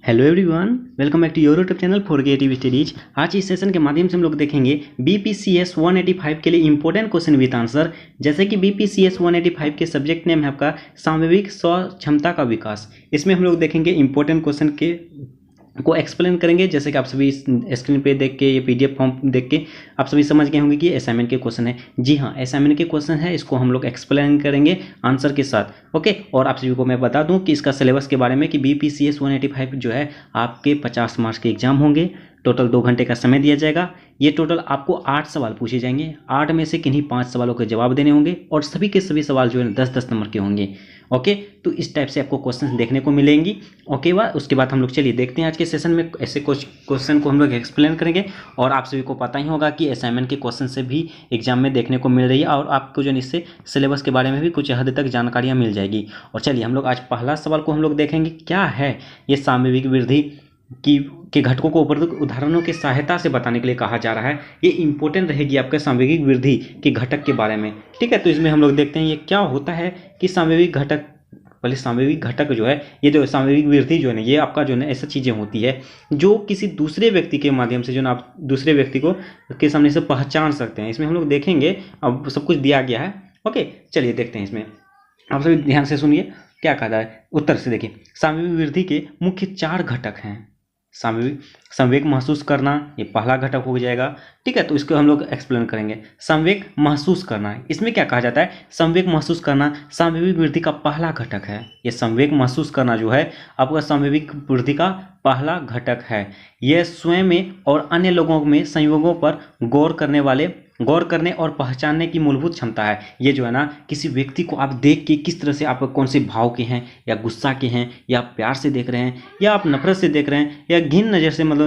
Hello everyone, welcome back to your YouTube channel for creative studies. आज इस session के माध्यम से हम लोग देखेंगे BPCS 185 के लिए इंपॉर्टेंट क्वेश्चन विद आंसर। जैसे कि BPCS 185 के सब्जेक्ट नेम है आपका सामूहिक स्व क्षमता का विकास। इसमें हम लोग देखेंगे इंपॉर्टेंट क्वेश्चन के को एक्सप्लेन करेंगे। जैसे कि आप सभी स्क्रीन पे देख के ये PDF फॉर्म देख के आप सभी समझ गए होंगे कि असाइनमेंट के क्वेश्चन है। जी हाँ, असाइनमेंट के क्वेश्चन है, इसको हम लोग एक्सप्लेन करेंगे आंसर के साथ। ओके, और आप सभी को मैं बता दूं कि इसका सिलेबस के बारे में कि BPCS 185 जो है आपके 50 मार्क्स के एग्जाम होंगे। टोटल 2 घंटे का समय दिया जाएगा। ये टोटल आपको 8 सवाल पूछे जाएंगे। 8 में से किन्हीं 5 सवालों के जवाब देने होंगे और सभी के सभी सवाल जो है 10-10 नंबर के होंगे। ओके, तो इस टाइप से आपको क्वेश्चन देखने को मिलेंगी। ओके, उसके बाद हम लोग चलिए देखते हैं आज के सेशन में ऐसे कुछ क्वेश्चन को हम लोग एक्सप्लेन करेंगे। और आप सभी को पता ही होगा कि असाइनमेंट के क्वेश्चन से भी एग्जाम में देखने को मिल रही है और आपको जो इससे सिलेबस के बारे में भी कुछ हद तक जानकारियाँ मिल जाएगी। और चलिए हम लोग आज पहला सवाल को हम लोग देखेंगे, क्या है ये सामूहिक वृद्धि के घटकों को उपरोक्त उदाहरणों की सहायता से बताने के लिए कहा जा रहा है। ये इंपॉर्टेंट रहेगी आपके सामूहिक वृद्धि के घटक के बारे में। ठीक है, तो इसमें हम लोग देखते हैं ये क्या होता है कि सामूहिक घटक। पहले सामूहिक घटक जो है, ये जो सामूहिक वृद्धि जो है ना, ये आपका जो है ऐसा चीज़ें होती है जो किसी दूसरे व्यक्ति के माध्यम से जो ना आप दूसरे व्यक्ति को के सामने से पहचान सकते हैं। इसमें हम लोग देखेंगे, अब सब कुछ दिया गया है। ओके, चलिए देखते हैं। इसमें आप सभी ध्यान से सुनिए क्या कहा है। उत्तर से देखिए, सामूहिक वृद्धि के मुख्य 4 घटक हैं। सामूहिक संवेग महसूस करना, ये पहला घटक हो जाएगा। ठीक है, तो इसको हम लोग एक्सप्लेन करेंगे। संवेग महसूस करना, इसमें क्या कहा जाता है, संवेग महसूस करना सामूहिक वृद्धि का पहला घटक है। ये संवेग महसूस करना जो है आपका सामूहिक वृद्धि का पहला घटक है। यह स्वयं में और अन्य लोगों में संयोगों पर गौर करने और पहचानने की मूलभूत क्षमता है। ये जो है ना, किसी व्यक्ति को आप देख के किस तरह से आप कौन से भाव के हैं, या गुस्सा के हैं, या आप प्यार से देख रहे हैं, या आप नफरत से देख रहे हैं, या घिन नज़र से, मतलब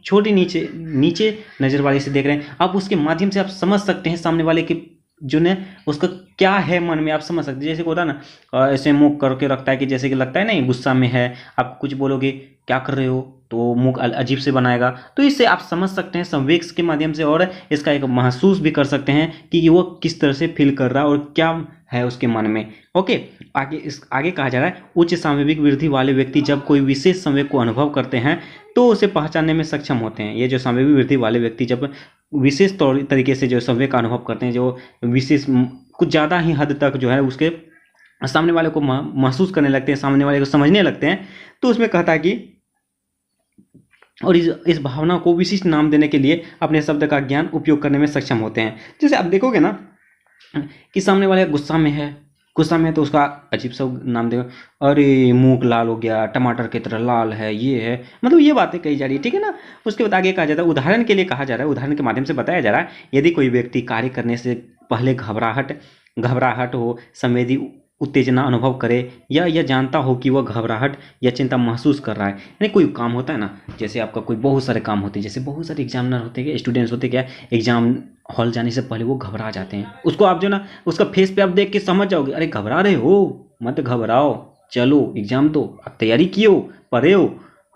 छोटी नीचे नज़र वाले से देख रहे हैं, आप उसके माध्यम से आप समझ सकते हैं सामने वाले के जो ने उसका क्या है मन में, आप समझ सकते हैं। जैसे होता है ना, ऐसे मुंह करके रखता है कि जैसे कि लगता है ना गुस्सा में है, आप कुछ बोलोगे क्या कर रहे हो तो मुंह अजीब से बनाएगा। तो इससे आप समझ सकते हैं संवेग के माध्यम से, और इसका एक महसूस भी कर सकते हैं कि वो किस तरह से फील कर रहा है और क्या है उसके मन में। ओके, आगे कहा जा रहा है, उच्च सामूहिक वृद्धि वाले व्यक्ति जब कोई विशेष संवेग को अनुभव करते हैं तो उसे पहचानने में सक्षम होते हैं। ये जो सामूहिक वृद्धि वाले व्यक्ति जब विशेष तरीके से जो संवेग का अनुभव करते हैं, जो विशेष कुछ ज़्यादा ही हद तक जो है उसके सामने वाले को महसूस करने लगते हैं, सामने वाले को समझने लगते हैं, तो उसमें कहता है कि और इस भावना को विशिष्ट नाम देने के लिए अपने शब्द का ज्ञान उपयोग करने में सक्षम होते हैं। जैसे आप देखोगे ना कि सामने वाले गुस्सा में है तो उसका अजीब सा नाम देगा, अरे मुंह लाल हो गया, टमाटर की तरह लाल है, ये है, मतलब ये बातें कही जा रही है। ठीक है ना, उसके बाद आगे कहा जाता है, उदाहरण के लिए कहा जा रहा है, उदाहरण के माध्यम से बताया जा रहा है, यदि कोई व्यक्ति कार्य करने से पहले घबराहट हो, संवेदी उत्तेजना अनुभव करे, या यह जानता हो कि वह घबराहट या चिंता महसूस कर रहा है। यानी कोई काम होता है ना, जैसे आपका कोई बहुत सारे काम होते हैं, जैसे बहुत सारे एग्जामिनर होते हैं, स्टूडेंट्स होते हैं, क्या एग्जाम हॉल जाने से पहले वो घबरा जाते हैं। उसको आप जो ना उसका फेस पे आप देख के समझ जाओगे, अरे घबरा रहे हो, मत घबराओ, चलो एग्जाम दो, आप तैयारी किए हो, पढ़े हो।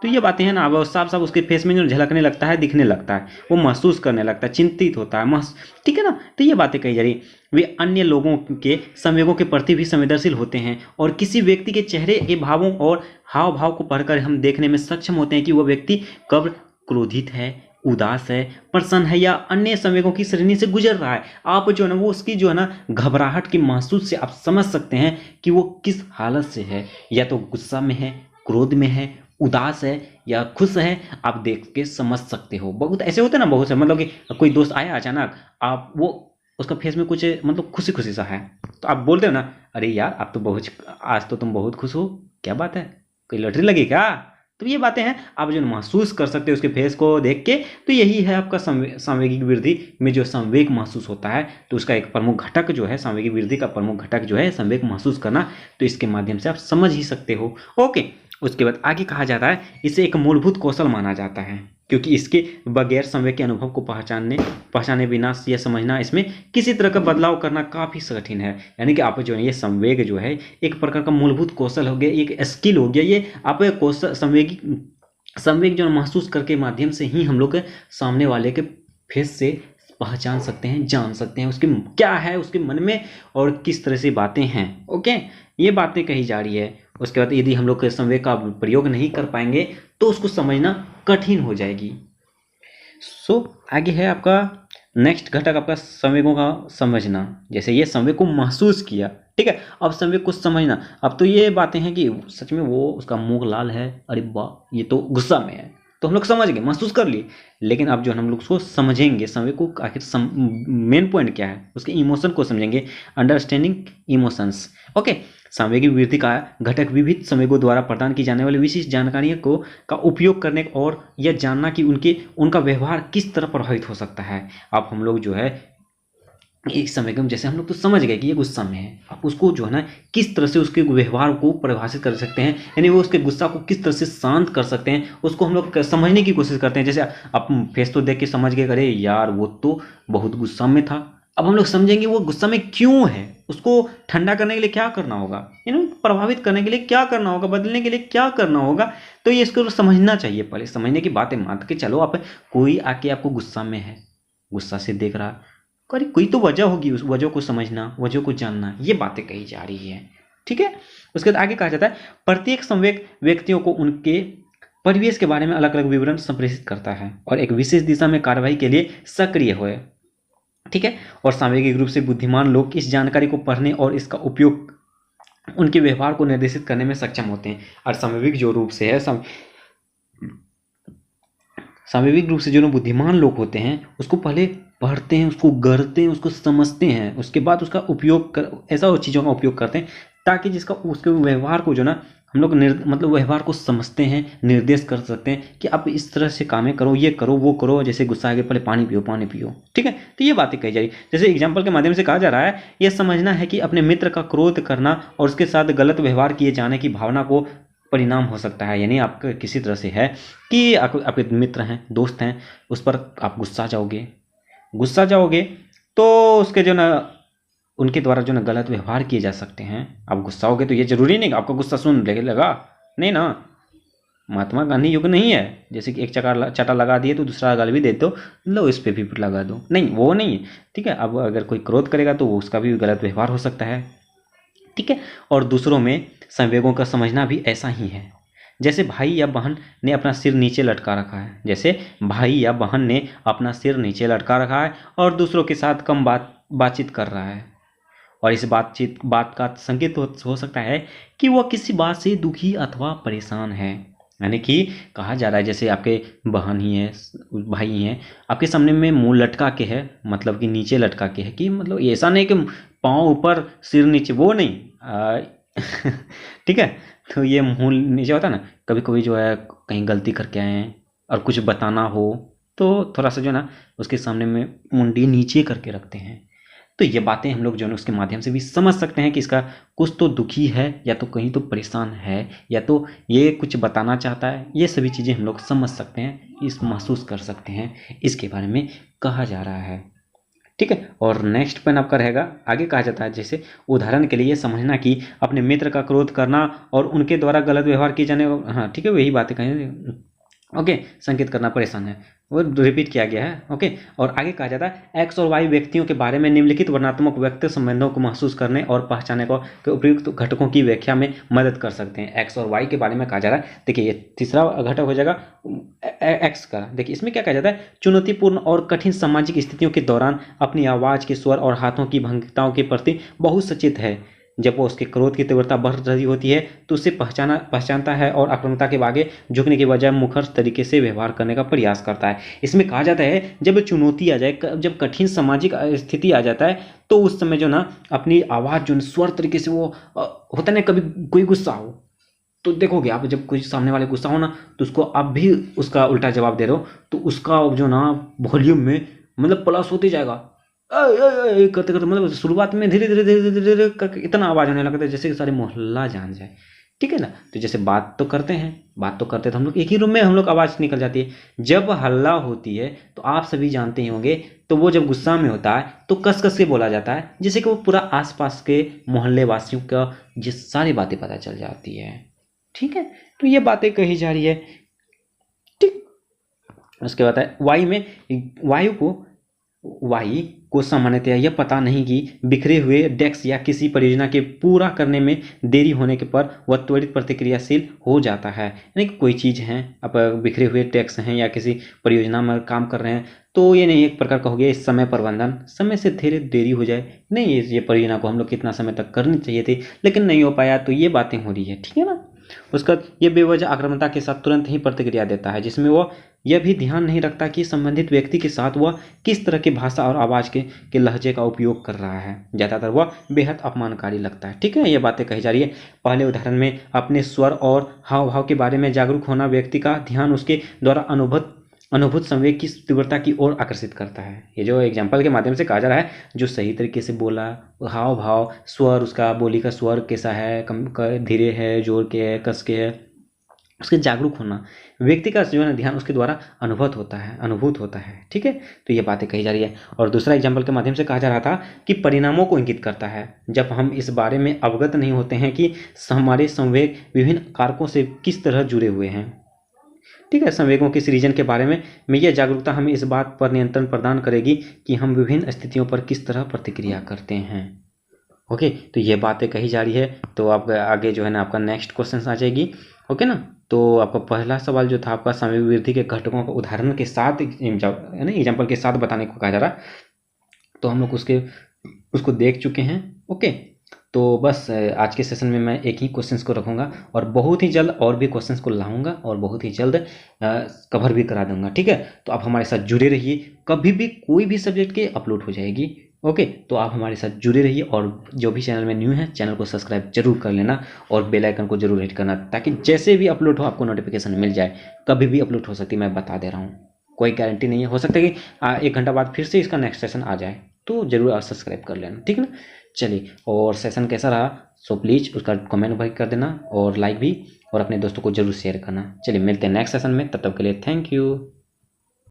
तो ये बातें हैं ना, अब साफ साफ उसके फेस में जो झलकने लगता है, दिखने लगता है, वो महसूस करने लगता है, चिंतित होता है, ठीक है ना। तो ये बातें कही जा रही, वे अन्य लोगों के संवेगों के प्रति भी संवेदनशील होते हैं और किसी व्यक्ति के चेहरे के भावों और हाव भाव को पढ़कर हम देखने में सक्षम होते हैं कि वह व्यक्ति कब क्रोधित है, उदास है, प्रसन्न है, या अन्य संवेगों की श्रेणी से गुजर रहा है। आप जो है ना, वो उसकी जो है ना घबराहट की महसूस से आप समझ सकते हैं कि वो किस हालत से है, या तो गुस्सा में है, क्रोध में है, उदास है, या खुश है, आप देख के समझ सकते हो। बहुत ऐसे होते हैं ना, बहुत से, मतलब कि कोई दोस्त आया अचानक, आप वो उसका फेस में कुछ मतलब खुशी खुशी सा है, तो आप बोलते हो ना, अरे यार आप तो बहुत, आज तो तुम बहुत खुश हो, क्या बात है, कोई लॉटरी लगी क्या। तो ये बातें हैं, आप जो महसूस कर सकते हो उसके फेस को देख के। तो यही है आपका सामूहिक वृद्धि में जो संवेग महसूस होता है, तो उसका एक प्रमुख घटक जो है, सामूहिक वृद्धि का प्रमुख घटक जो है संवेग महसूस करना। तो इसके माध्यम से आप समझ ही सकते हो। ओके, उसके बाद आगे कहा जाता है, इसे एक मूलभूत कौशल माना जाता है क्योंकि इसके बगैर संवेग के अनुभव को पहचाने बिना यह समझना, इसमें किसी तरह का बदलाव करना काफ़ी कठिन है। यानी कि आप जो है ये संवेग जो है एक प्रकार का मूलभूत कौशल हो गया, एक स्किल हो गया। ये आप कौशल संवेग जो महसूस करके माध्यम से ही हम लोग सामने वाले के फेस से पहचान सकते हैं, जान सकते हैं उसके क्या है उसके मन में और किस तरह से बातें हैं। ओके, ये बातें कही जा रही है। उसके बाद यदि हम लोग संवेग का प्रयोग नहीं कर पाएंगे तो उसको समझना कठिन हो जाएगी। आगे है आपका नेक्स्ट घटक आपका संवेगों का समझना। जैसे ये संवेग को महसूस किया, ठीक है, अब संवेग को समझना। अब तो ये बातें हैं कि सच में वो उसका मुंह लाल है, अरे वाह ये तो गुस्सा में है, तो हम लोग समझ गए, महसूस कर लिए। लेकिन अब जो हम लोग उसको समझेंगे संवेग को, आखिर मेन पॉइंट क्या है, उसके इमोशन को समझेंगे, अंडरस्टैंडिंग इमोशंस। ओके, सांवेगिक वृद्धि का घटक विविध संवेगों द्वारा प्रदान की जाने वाली विशिष्ट जानकारियों को का उपयोग करने और यह जानना कि उनका व्यवहार किस तरह प्रभावित हो सकता है। अब हम लोग जो है एक संवेगम, जैसे हम लोग तो समझ गए कि ये गुस्सा में है, आप उसको जो है ना किस तरह से उसके व्यवहार को परिभाषित कर सकते हैं, यानी वो उसके गुस्सा को किस तरह से शांत कर सकते हैं, उसको हम लोग समझने की कोशिश करते हैं। जैसे आप फेस तो देख के समझ गए, अरे यार वो तो बहुत गुस्सा में था। अब हम लोग समझेंगे वो गुस्सा में क्यों है, उसको ठंडा करने के लिए क्या करना होगा, यानी प्रभावित करने के लिए क्या करना होगा, बदलने के लिए क्या करना होगा। तो ये इसको समझना चाहिए, पहले समझने की बात है। मान के चलो आप कोई आके आपको गुस्सा में है, गुस्सा से देख रहा, अरे कोई तो वजह होगी, उस वजह को समझना, वजह को जानना, ये बातें कही जा रही है, ठीक है। उसके बाद आगे कहा जाता है प्रत्येक संवेग व्यक्तियों को उनके परिवेश के बारे में अलग अलग विवरण संप्रेषित करता है और एक विशेष दिशा में कार्रवाई के लिए सक्रिय हुए, ठीक है। और सांवेगिक रूप से बुद्धिमान लोग इस जानकारी को पढ़ने और इसका उपयोग उनके व्यवहार को निर्देशित करने में सक्षम होते हैं। और सांवेगिक जो रूप से है, सांवेगिक रूप से जो बुद्धिमान लोग होते हैं उसको पहले पढ़ते हैं, उसको गढ़ते हैं, उसको समझते हैं, उसके बाद उसका उपयोग कर, ऐसा चीज़ों का उपयोग करते हैं ताकि जिसका उसके व्यवहार को जो ना हम लोग मतलब व्यवहार को समझते हैं, निर्देश कर सकते हैं कि आप इस तरह से कामें करो, ये करो, वो करो। जैसे गुस्सा आगे पहले पानी पियो, पानी पियो, ठीक है। तो ये बातें कही जा रही, जैसे एग्जाम्पल के माध्यम से कहा जा रहा है, यह समझना है कि अपने मित्र का क्रोध करना और उसके साथ गलत व्यवहार किए जाने की भावना को परिणाम हो सकता है। यानी आपका किसी तरह से है कि आपके मित्र हैं, दोस्त हैं, उस पर आप गुस्सा जाओगे तो उसके जो ना उनके द्वारा जो ना गलत व्यवहार किए जा सकते हैं। आप गुस्सा होगे तो ये जरूरी नहीं कि आपका गुस्सा सुन लगा, नहीं ना, महात्मा गांधी युग नहीं है जैसे कि एक चटा लगा दिए तो दूसरा गाल भी दे दो, लो इस पे भी लगा दो, नहीं, वो नहीं है, ठीक है। अब अगर कोई क्रोध करेगा तो उसका भी गलत व्यवहार हो सकता है, ठीक है। और दूसरों में संवेगों का समझना भी ऐसा ही है। जैसे भाई या बहन ने अपना सिर नीचे लटका रखा है, और दूसरों के साथ कम बातचीत कर रहा है, और इस बात का संकेत हो सकता है कि वह किसी बात से दुखी अथवा परेशान है। यानी कि कहा जा रहा है जैसे आपके बहन ही है, भाई ही है, आपके सामने में मुंह लटका के है, मतलब कि नीचे लटका के है, कि मतलब ऐसा नहीं कि पाँव ऊपर सिर नीचे, वो नहीं ठीक है। तो ये मुंह नीचे होता है ना, कभी कभी जो है कहीं गलती करके आए हैं और कुछ बताना हो तो थोड़ा सा जो ना उसके सामने में मुंडी नीचे करके रखते हैं। तो ये बातें हम लोग जो है उसके माध्यम से भी समझ सकते हैं कि इसका कुछ तो दुखी है, या तो कहीं तो परेशान है, या तो ये कुछ बताना चाहता है। ये सभी चीज़ें हम लोग समझ सकते हैं, इस महसूस कर सकते हैं, इसके बारे में कहा जा रहा है, ठीक है। और नेक्स्ट पॉइंट आपका रहेगा, आगे कहा जाता है जैसे उदाहरण के लिए समझना कि अपने मित्र का क्रोध करना और उनके द्वारा गलत व्यवहार किए जाने, हाँ ठीक है, वही बातें कहें, ओके। संकेत करना परेशान है, वो रिपीट किया गया है, ओके। और आगे कहा जाता है एक्स और वाई व्यक्तियों के बारे में निम्नलिखित वर्णनात्मक व्यक्ति संबंधों को महसूस करने और पहचानने को के उपयुक्त घटकों की व्याख्या में मदद कर सकते हैं। एक्स और वाई के बारे में कहा जा रहा है, देखिए ये तीसरा घटक हो जाएगा एक्स का। देखिए इसमें क्या कहा जाता है, चुनौतीपूर्ण और कठिन सामाजिक स्थितियों के दौरान अपनी आवाज़ के स्वर और हाथों की भंगिताओं के प्रति बहुत सचेत है। जब वो उसके क्रोध की तीव्रता बढ़ रही होती है तो उसे पहचानता है और आक्रामकता के आगे झुकने के बजाय मुखर तरीके से व्यवहार करने का प्रयास करता है। इसमें कहा जाता है जब चुनौती आ जाए, जब कठिन सामाजिक स्थिति आ जाता है तो उस समय जो ना अपनी आवाज़ जो स्वर तरीके से, वो होता है ना, कभी कोई गुस्सा हो तो देखोगे आप, जब कोई सामने वाले गुस्सा हो ना तो उसको आप भी उसका उल्टा जवाब दे रहे हो तो उसका जो ना वॉल्यूम में मतलब प्लस होते जाएगा, करते करते, मतलब शुरुआत में धीरे धीरे धीरे धीरे धीरे करके इतना आवाज़ होने लगता है जैसे कि सारे मोहल्ला जान जाए, ठीक है ना। तो जैसे बात तो करते तो हम लोग एक ही रूम में हम लोग आवाज़ निकल जाती है। जब हल्ला होती है तो आप सभी जानते ही होंगे, तो वो जब गुस्सा में होता है तो कस कस के बोला जाता है, जैसे कि वो पूरा आसपास के मोहल्ले वासियों का ये सारी बातें पता चल जाती है, ठीक है। तो ये बातें कही जा रही है, ठीक। उसके बाद है वायु को वाई को सामान्यतः यह पता नहीं कि बिखरे हुए डेस्क या किसी परियोजना के पूरा करने में देरी होने के पर वह त्वरित प्रतिक्रियाशील हो जाता है। यानी कि कोई चीज़ है, अब बिखरे हुए डेस्क हैं या किसी परियोजना में काम कर रहे हैं, तो ये नहीं एक प्रकार का हो गया समय प्रबंधन, समय से धीरे देरी हो जाए, नहीं ये परियोजना को हम लोग कितना समय तक करनी चाहिए थी लेकिन नहीं हो पाया, तो ये बातें हो रही है, ठीक है ना। उसका ये बेवजह आक्रामकता के साथ तुरंत ही प्रतिक्रिया देता है, जिसमें वह यह भी ध्यान नहीं रखता कि संबंधित व्यक्ति के साथ वह किस तरह की भाषा और आवाज़ के लहजे का उपयोग कर रहा है। ज़्यादातर वह बेहद अपमानकारी लगता है, ठीक है। ये बातें कही जा रही है। पहले उदाहरण में अपने स्वर और हाव भाव के बारे में जागरूक होना व्यक्ति का ध्यान उसके द्वारा अनुभूत संवेग की तीव्रता की ओर आकर्षित करता है। ये जो एग्जाम्पल के माध्यम से कहा जा रहा है, जो सही तरीके से बोला, हाव भाव, स्वर, उसका बोली का स्वर कैसा है, धीरे है, जोर के है, कस के है, उसके जागरूक होना, व्यक्ति का जो है ध्यान उसके द्वारा अनुभूत होता है, ठीक है। तो ये बातें कही जा रही है। और दूसरा एग्जाम्पल के माध्यम से कहा जा रहा था कि परिणामों को इंगित करता है। जब हम इस बारे में अवगत नहीं होते हैं कि हमारे संवेग विभिन्न कारकों से किस तरह जुड़े हुए हैं, ठीक है, संवेगों के सृजन के बारे में यह जागरूकता हमें इस बात पर नियंत्रण प्रदान करेगी कि हम विभिन्न स्थितियों पर किस तरह प्रतिक्रिया करते हैं। ओके, तो ये बातें कही जा रही है। तो आप आगे जो है ना आपका नेक्स्ट क्वेश्चन आ जाएगी, ओके ना। तो आपका पहला सवाल जो था आपका संवेग वृद्धि के घटकों को उदाहरण के साथ एग्जाम्पल के साथ बताने को कहा जा रहा, तो हम लोग उसको देख चुके हैं। ओके, तो बस आज के सेशन में मैं एक ही क्वेश्चंस को रखूंगा और बहुत ही जल्द और भी क्वेश्चंस को लाऊंगा और बहुत ही जल्द कवर भी करा दूंगा, ठीक है। तो आप हमारे साथ जुड़े रहिए, कभी भी कोई भी सब्जेक्ट के अपलोड हो जाएगी। ओके, तो आप हमारे साथ जुड़े रहिए और जो भी चैनल में न्यू है चैनल को सब्सक्राइब जरूर कर लेना और बेल आइकन को जरूर हिट करना, ताकि जैसे भी अपलोड हो आपको नोटिफिकेशन मिल जाए। कभी भी अपलोड हो सकती है, मैं बता दे रहा हूँ, कोई गारंटी नहीं है, हो सकता है कि 1 घंटा बाद फिर से इसका नेक्स्ट सेशन आ जाए, तो जरूर आप सब्सक्राइब कर लेना, ठीक है ना। चलिए, और सेशन कैसा रहा सो प्लीज़ उसका कमेंट भाई कर देना और लाइक भी, और अपने दोस्तों को जरूर शेयर करना। चलिए मिलते हैं नेक्स्ट सेशन में, तब तक के लिए थैंक यू।